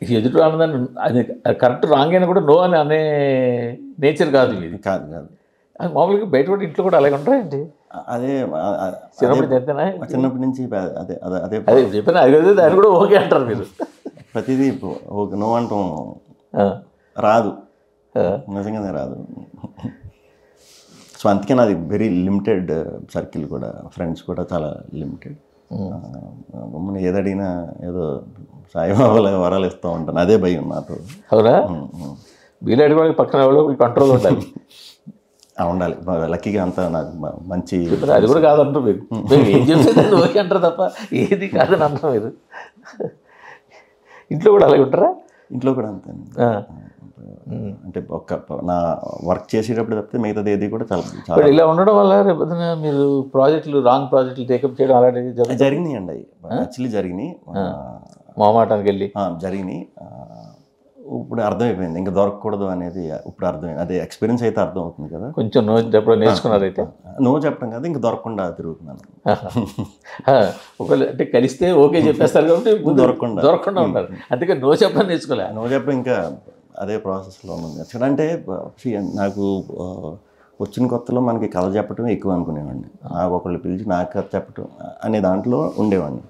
[SPEAKER 1] ఎదుటి ఆనందాన్ని అది కరెక్ట్ రాంగ్ అయినా కూడా నో అని అనే నేచర్ కాదు ఇది.
[SPEAKER 2] కాదు
[SPEAKER 1] మామూలుగా బయట కూడా ఇంట్లో కూడా అలాగే ఉంటాయండి.
[SPEAKER 2] అదే చిన్నప్పటి నుంచి అదే అదే
[SPEAKER 1] అదే చెప్పిన అది దాన్ని కూడా ఓకే అంటారు మీరు.
[SPEAKER 2] ప్రతిదీ ఓకే నో అంటాం రాదు, నిజంగానే రాదు. సో అందుకే నాది వెరీ లిమిటెడ్ సర్కిల్ కూడా, ఫ్రెండ్స్ కూడా చాలా లిమిటెడ్. ఏదడిగినా ఏదో సాయిబాబాలాగా వరాలు ఇస్తూ ఉంటాను, అదే భయం నాతో.
[SPEAKER 1] అవునా? వీలైన కూడా పక్కన ఎవరో కంట్రోల్ ఉండాలి.
[SPEAKER 2] ఉండాలి. లక్కీగా అంతా నాకు మంచి.
[SPEAKER 1] అది కూడా కాదంటారు మీరు, ఏం చెప్తే ఓకే అంటారు తప్ప ఏది కాదని అంటారు మీరు. ఇంట్లో కూడా అలాగే ఉంటారా?
[SPEAKER 2] ఇంట్లో కూడా అంతే. అంటే నా వర్క్ చేసేటప్పుడు తప్పితే మిగతాది ఏది కూడా చాలా
[SPEAKER 1] ఇలా ఉండడం వల్ల రేపు మీరు ప్రాజెక్టులు రాంగ్ ప్రాజెక్టులు టేకప్ చేయడం అలాంటివి
[SPEAKER 2] జరిగినాయి అండి. యాక్చువల్లీ జరిగినాయి,
[SPEAKER 1] మొహమాటానికి వెళ్ళి
[SPEAKER 2] జరిగినాయి. ఇప్పుడు అర్థమైపోయింది ఇంకా దొరకకూడదు అనేది. ఇప్పుడు అర్థమైంది, అదే ఎక్స్పీరియన్స్ అయితే అర్థం అవుతుంది కదా.
[SPEAKER 1] కొంచెం నో చెప్పడం నేర్చుకున్నారు అయితే.
[SPEAKER 2] నో చెప్పడం కదా, ఇంకా దొరకకుండా తిరుగుతున్నాను.
[SPEAKER 1] ఒకవేళ అంటే కలిస్తే ఓకే చెప్పేస్తారు కాబట్టి దొరకకుండా ఉంటారు. అందుకే నో చెప్పడం నేర్చుకోలే.
[SPEAKER 2] నో చెప్పడం ఇంకా అదే ప్రాసెస్లో ఉంది. అంటే నాకు వచ్చిన కొత్తలో మనకి కథ చెప్పడం ఎక్కువ అనుకునేవాడిని. నాకు ఒకళ్ళు పిలిచి నాకు కథ చెప్పడం అనే దాంట్లో ఉండేవాడిని.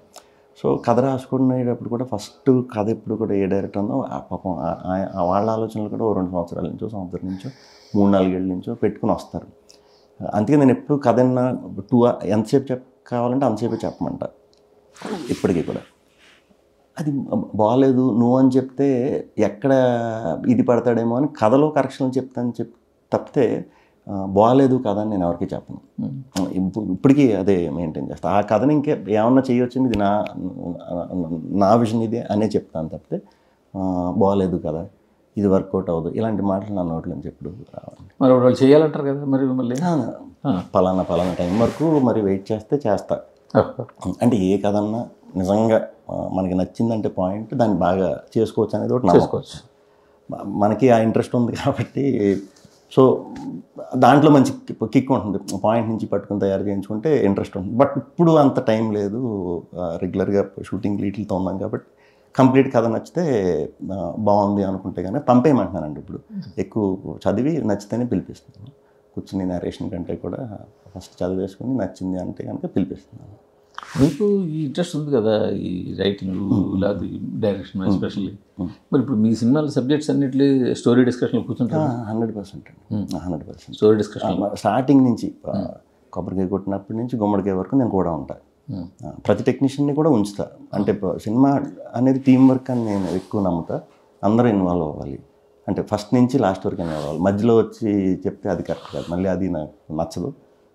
[SPEAKER 2] సో కథ రాసుకునేటప్పుడు కూడా ఫస్ట్ కథ ఎప్పుడు కూడా ఏ డైరెక్టర్ ఉందో పాపం వాళ్ళ ఆలోచనలు కూడా 2 సంవత్సరాల నుంచో, సంవత్సరం నుంచో, 3-4 ఏళ్ళ నుంచో పెట్టుకుని వస్తారు. అందుకే నేను ఎప్పుడు కథ ఎంతసేపు కావాలంటే అంతసేపు చెప్పమంట ఇప్పటికీ కూడా. అది బాగాలేదు నువ్వు అని చెప్తే ఎక్కడ ఇది పడతాడేమో అని కథలో కరెక్షన్లు చెప్తాను తప్పితే బాగాలేదు కథ అని నేను ఎవరికి చెప్పను. ఇప్పటికీ అదే మెయింటైన్ చేస్తాను. ఆ కథని ఇంకే ఏమన్నా చేయొచ్చు, ఇది నా విజన్ ఇది అనే చెప్తాను తప్పితే బాగాలేదు కదా, ఇది వర్కౌట్ అవ్వదు, ఇలాంటి మాటలు నా నోట్లో నుంచి ఎప్పుడు రావాలి.
[SPEAKER 1] మరి వాళ్ళు చేయాలంటారు కదా మరి మళ్ళీ
[SPEAKER 2] పలానా టైం వరకు మరి వెయిట్ చేస్తా. అంటే ఏ కథ అన్నా నిజంగా మనకి నచ్చిందంటే పాయింట్ దాన్ని బాగా చేసుకోవచ్చు అనేది ఒకటి నమ్మకోవచ్చు. మనకి ఆ ఇంట్రెస్ట్ ఉంది కాబట్టి సో దాంట్లో మంచి కిక్ ఉంటుంది. పాయింట్ నుంచి పట్టుకుని తయారు చేయించుకుంటే ఇంట్రెస్ట్ ఉంటుంది. బట్ ఇప్పుడు అంత టైం లేదు, రెగ్యులర్గా షూటింగ్ లీట్లతో ఉన్నాం కాబట్టి కంప్లీట్ కథ నచ్చితే బాగుంది అనుకుంటే కానీ పంపేయమంటున్నానండి. ఇప్పుడు ఎక్కువ చదివి నచ్చితేనే పిలిపిస్తున్నాను. కూర్చుని నరేషన్ కంటే కూడా ఫస్ట్ చదివేసుకుని నచ్చింది అంటే కనుక పిలిపిస్తున్నాను.
[SPEAKER 1] మీకు ఈ ఇంట్రెస్ట్ ఉంది కదా ఈ రైటింగ్ లేదా డైరెక్షన్ ఎస్పెషల్లీ, మరి ఇప్పుడు మీ సినిమాల సబ్జెక్ట్స్ అన్నింటి స్టోరీ డిస్కషన్లో కూర్చుంటారు?
[SPEAKER 2] 100% అండి, 100%
[SPEAKER 1] స్టోరీ డిస్కషన్.
[SPEAKER 2] స్టార్టింగ్ నుంచి కొబ్బరికాయ కొట్టినప్పటి నుంచి గుమ్మడికాయ వరకు నేను కూడా ఉంటాను. ప్రతి టెక్నీషియన్ని కూడా ఉంచుతా. అంటే సినిమా అనేది టీం వర్క్ అని నేను ఎక్కువ నమ్ముతా. అందరూ ఇన్వాల్వ్ అవ్వాలి. అంటే ఫస్ట్ నుంచి లాస్ట్ వరకు ఇన్వాల్వ్ అవ్వాలి. మధ్యలో వచ్చి చెప్తే అది కరెక్ట్ కాదు, మళ్ళీ అది నాకు నచ్చదు.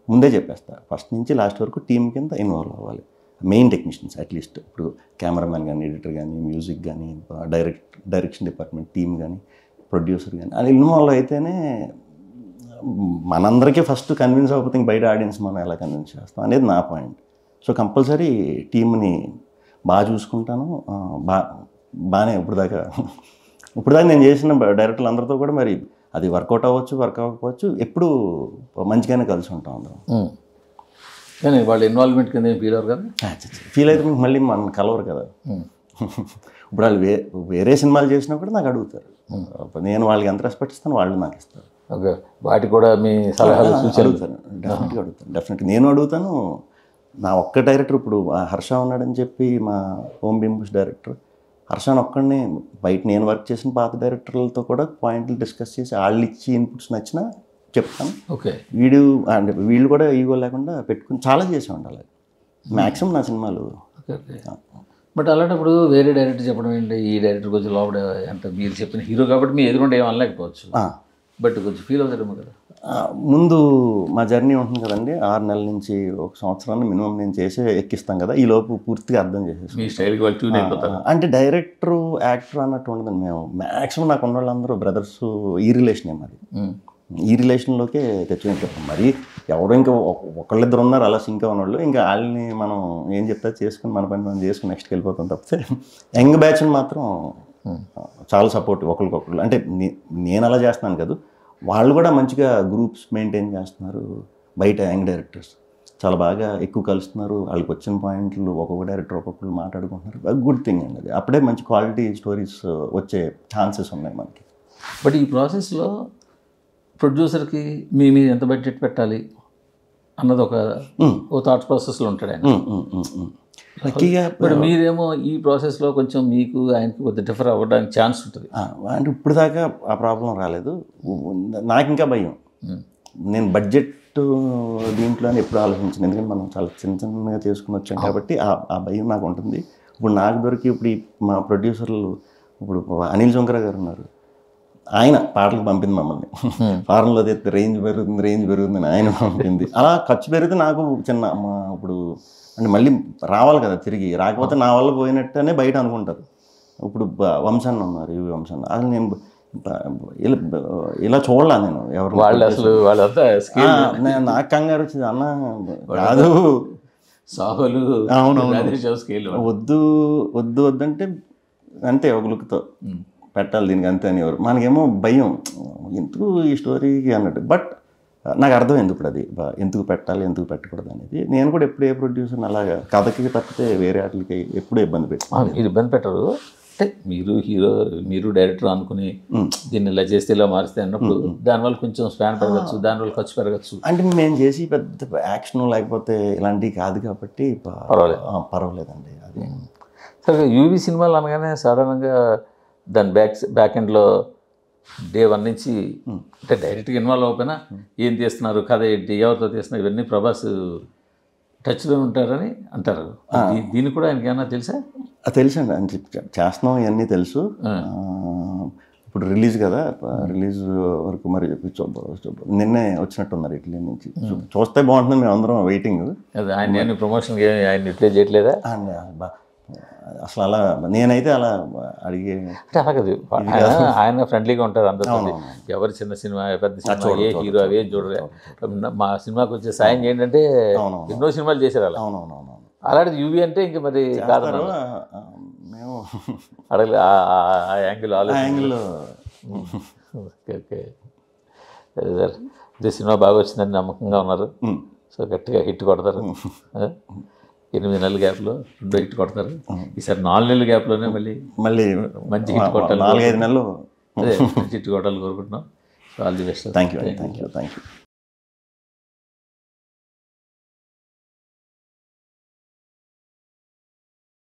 [SPEAKER 2] ముందే చెప్పేస్తా, ఫస్ట్ నుంచి లాస్ట్ వరకు టీం కింద ఇన్వాల్వ్ అవ్వాలి. మెయిన్ టెక్నీషియన్స్ అట్లీస్ట్, ఇప్పుడు కెమెరామెన్ కానీ, ఎడిటర్ కానీ, మ్యూజిక్ కానీ, డైరెక్షన్ డిపార్ట్మెంట్ టీం కానీ, ప్రొడ్యూసర్ కానీ అది ఇన్వాల్వ్ అయితేనే మనందరికీ ఫస్ట్ కన్విన్స్ అవ్వకపోతే బయట ఆడియన్స్ మనం ఎలా కన్విన్స్ చేస్తాం అనేది నా పాయింట్. సో కంపల్సరీ టీంని బాగా చూసుకుంటాను. బాగానే ఇప్పుడు దాకా నేను చేసిన డైరెక్టర్లు అందరితో కూడా మరి అది వర్కౌట్ అవ్వచ్చు, వర్క్ అవ్వకపోవచ్చు, ఎప్పుడు మంచిగానే కలిసి ఉంటాం అందరం.
[SPEAKER 1] కానీ వాళ్ళ ఇన్వాల్వ్మెంట్ కింద ఫీల్ అవ్వరు కదా?
[SPEAKER 2] ఫీల్ అయితే మళ్ళీ మనం కలవరు కదా. ఇప్పుడు వాళ్ళు వేరే సినిమాలు చేసినా కూడా నాకు అడుగుతారు. నేను వాళ్ళకి ఎంత రెస్పెక్ట్ ఇస్తాను వాళ్ళు నాకు ఇస్తారు.
[SPEAKER 1] ఓకే, వాటికి కూడా మీ సలహాలు
[SPEAKER 2] అడుగుతాను, డెఫినెట్గా నేను అడుగుతాను. నా ఒక్క డైరెక్టర్ ఇప్పుడు హర్ష ఉన్నాడని చెప్పి మా హోమ్ బింబుష్ డైరెక్టర్ హర్షాన్ ఒక్కడిని బయట నేను వర్క్ చేసిన పాత డైరెక్టర్లతో కూడా పాయింట్లు డిస్కస్ చేసి వాళ్ళు ఇచ్చి ఇన్పుట్స్ నచ్చినా చెప్తాను.
[SPEAKER 1] ఓకే,
[SPEAKER 2] అంటే వీళ్ళు కూడా ఈగో లేకుండా పెట్టుకుని చాలా చేసి ఉండాలి మ్యాక్సిమం నా సినిమాలు.
[SPEAKER 1] బట్ అలాంటప్పుడు వేరే డైరెక్టర్ చెప్పడం ఏంటి, ఈ డైరెక్టర్ కొంచెం లోపల అంటే మీరు చెప్పిన హీరో కాబట్టి మీ ఎదురుంటే ఏం అనలేకపోవచ్చు, బట్ కొంచెం ఫీల్ అవుతారేమో కదా.
[SPEAKER 2] ముందు మా జర్నీ ఉంటుంది కదండి, 6 నెలల నుంచి 1 సంవత్సరాన్ని మినిమం నేను చేసే ఎక్కిస్తాం కదా, ఈ లోపు పూర్తిగా అర్థం చేసేసి
[SPEAKER 1] మీ స్టైల్కి వాళ్ళు ట్యూన్ అయిపోతారు.
[SPEAKER 2] అంటే డైరెక్టరు యాక్టర్ అన్నట్టు ఉండదండి. మేము మ్యాక్సిమం నాకు ఉన్న వాళ్ళందరూ బ్రదర్స్, ఈ రిలేషనే మాది. ఈ రిలేషన్లోకే తెచ్చుకుంటాం. మరి ఎవరు ఇంకా ఒకళ్ళిద్దరు ఉన్నారు అలా సింక్ ఉన్నవాళ్ళు, ఇంకా వాళ్ళని మనం ఏం చెప్తా చేసుకుని మన పని మనం చేసుకుని నెక్స్ట్కి వెళ్ళిపోతాం తప్పితే యంగ్ బ్యాచ్ని మాత్రం చాలా సపోర్ట్ ఒకరికొకరు. అంటే నేను అలా చేస్తున్నాను కదా, వాళ్ళు కూడా మంచిగా గ్రూప్స్ మెయింటైన్ చేస్తున్నారు. బయట యంగ్ డైరెక్టర్స్ చాలా బాగా ఎక్కువ కలుస్తున్నారు. వాళ్ళకి వచ్చిన పాయింట్లు ఒక్కొక్క డైరెక్టర్ ఒక్కొక్కరు మాట్లాడుకుంటున్నారు. గుడ్ థింగ్ అండి అది. అప్పుడే మంచి క్వాలిటీ స్టోరీస్ వచ్చే ఛాన్సెస్ ఉన్నాయి మనకి.
[SPEAKER 1] బట్ ఈ ప్రాసెస్లో ప్రొడ్యూసర్కి మీ మీద ఎంత బడ్జెట్ పెట్టాలి అన్నది ఒక థాట్ ప్రాసెస్లో ఉంటాడు ఆయన.
[SPEAKER 2] లక్కీగా
[SPEAKER 1] ఇప్పుడు మీరేమో ఈ ప్రాసెస్లో కొంచెం మీకు ఆయనకి కొద్దిగా డిఫర్ అవ్వడానికి ఛాన్స్ ఉంటుంది.
[SPEAKER 2] అంటే ఇప్పుడు దాకా ఆ ప్రాబ్లం రాలేదు. నాకు ఇంకా భయం. నేను బడ్జెట్ దీంట్లోనే ఎప్పుడు ఆలోచించాను, ఎందుకంటే మనం చాలా చిన్నగా చేసుకుని వచ్చాం కాబట్టి ఆ భయం నాకు ఉంటుంది. ఇప్పుడు నాకు దొరికి ఇప్పుడు మా ప్రొడ్యూసర్లు ఇప్పుడు అనిల్ జొంకరా గారు ఉన్నారు, ఆయన పాటలకు పంపింది మమ్మల్ని. ఫారెన్లో తెస్తే రేంజ్ పెరుగుతుంది ఆయన పంపింది. అలా ఖర్చు పెరిగితే నాకు చిన్న ఇప్పుడు అంటే మళ్ళీ రావాలి కదా తిరిగి, రాకపోతే నా వల్ల పోయినట్టనే బయట అనుకుంటారు. ఇప్పుడు వంశాన్ని ఉన్నారు, ఈ వంశాన్ని అసలు నేను ఇలా చూడలా నేను ఎవరు
[SPEAKER 1] వాళ్ళు అసలు వాళ్ళంతా
[SPEAKER 2] నాకు కంగారు వచ్చింది, అన్న కాదు
[SPEAKER 1] సాహులు
[SPEAKER 2] వద్దు వద్దంటే అంతే ఒక లుక్తో పెట్టాలి దీనికి అంతే అనేవారు. మనకేమో భయం ఎందుకు ఈ స్టోరీకి అన్నట్టు. బట్ నాకు అర్థమైంది ఇప్పుడు అది ఎందుకు పెట్టాలి ఎందుకు పెట్టకూడదు అనేది. నేను కూడా ఎప్పుడు ఏ ప్రొడ్యూసర్ని అలాగా కథకి తప్పితే వేరే వాటికి ఎప్పుడూ ఇబ్బంది పెట్టాను.
[SPEAKER 1] మీరు ఇబ్బంది పెట్టరు అంటే మీరు హీరో మీరు డైరెక్టర్ అనుకుని దీన్ని ఇలా చేస్తే ఇలా మారిస్తే అన్నప్పుడు దానివల్ల కొంచెం స్పాన్ పెరగచ్చు, దానివల్ల ఖర్చు పెరగచ్చు.
[SPEAKER 2] అంటే మేము చేసి పెద్ద యాక్షన్ లేకపోతే ఇలాంటివి కాదు కాబట్టి పర్వాలేదండి. అది
[SPEAKER 1] సరే, యూవీ సినిమాలు అనగానే సాధారణంగా దాని బ్యాక్ ఎండ్లో డే 1 నుంచి అంటే డైరెక్ట్గా ఇన్వాల్వ్ అయిపోయినా ఏం తీస్తున్నారు, కథ ఏంటి, ఎవరితో తీస్తున్నారు, ఇవన్నీ ప్రభాస్ టచ్లో ఉంటారని అంటారు. దీనికి కూడా ఆయనకి ఏమన్నా తెలుసా?
[SPEAKER 2] తెలుసండి, అని చేస్తున్నాం ఇవన్నీ తెలుసు. ఇప్పుడు రిలీజ్ కదా, రిలీజ్ వరకు మరి నిన్నే వచ్చినట్టున్నారు ఇట్లీ నుంచి. చూస్తే బాగుంటుంది, మేము అందరం వెయిటింగ్.
[SPEAKER 1] అది ఆయన నేను ప్రమోషన్కి ఆయన రిప్లై చేయట్లేదా?
[SPEAKER 2] అసలు అలా నేనైతే అలా అడిగే
[SPEAKER 1] అంటే అలా కాదు, ఆయన ఫ్రెండ్లీగా ఉంటారు అందరితో. ఎవరు చిన్న సినిమా పెద్ద సినిమా ఏ హీరో అవి ఏం చూడరు. మా సినిమాకి వచ్చే సాయం ఏంటంటే ఎన్నో సినిమాలు చేశారు అలా.
[SPEAKER 2] అవునవునవును.
[SPEAKER 1] అలాంటి యూవీ అంటే ఇంక మరి కాదు,
[SPEAKER 2] మేము
[SPEAKER 1] అడగలే ఆ యాంగిల్
[SPEAKER 2] యాంగిల్లో.
[SPEAKER 1] ఓకే ఓకే సరే సార్. ఇదే సినిమా బాగా వచ్చిందని నమ్మకంగా ఉన్నారు. సో గట్టిగా హిట్ కొడతారు. 8 నెలల గ్యాప్లో 2 హిట్ కొడతారు. ఈసారి 4 నెలల గ్యాప్లోనే మళ్ళీ మంచి హిట్ కొట్టాలి.
[SPEAKER 2] 4-5 నెలలు
[SPEAKER 1] అదే మంచి హిట్ కొట్టాలని కోరుకుంటున్నాం. All the best.
[SPEAKER 2] Thank you.